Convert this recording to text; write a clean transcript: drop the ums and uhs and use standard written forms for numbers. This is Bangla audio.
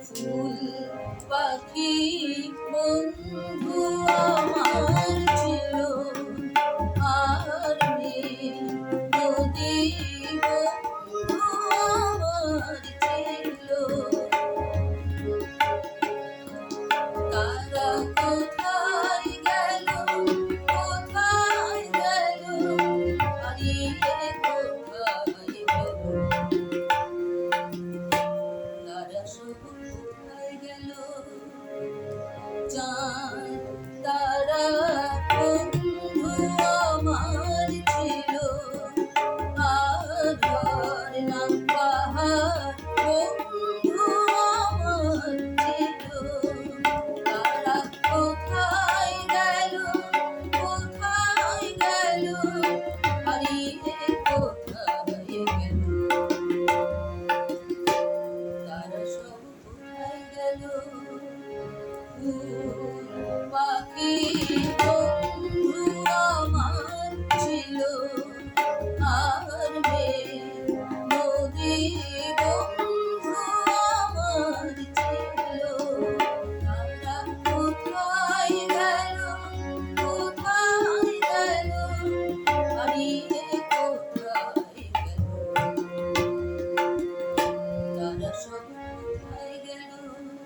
ফুল পাখি বন্ধু আমার ছিল, আর নেই নদী বন্ধু আমার ছিল। তারা কোথায় গেল, কোথায় গেল, হারিয়ে কোথায় গেল, তারা সব কোথায় গেল। চাঁদ তারা বন্ধু আমার ছিল, আধার না পাহাড় বন্ধু আমার ছিল। তারা কোথায় গেল, কোথায় গেল, হারিয়ে কোথায় গেল, তারা সব কোথায় গেল।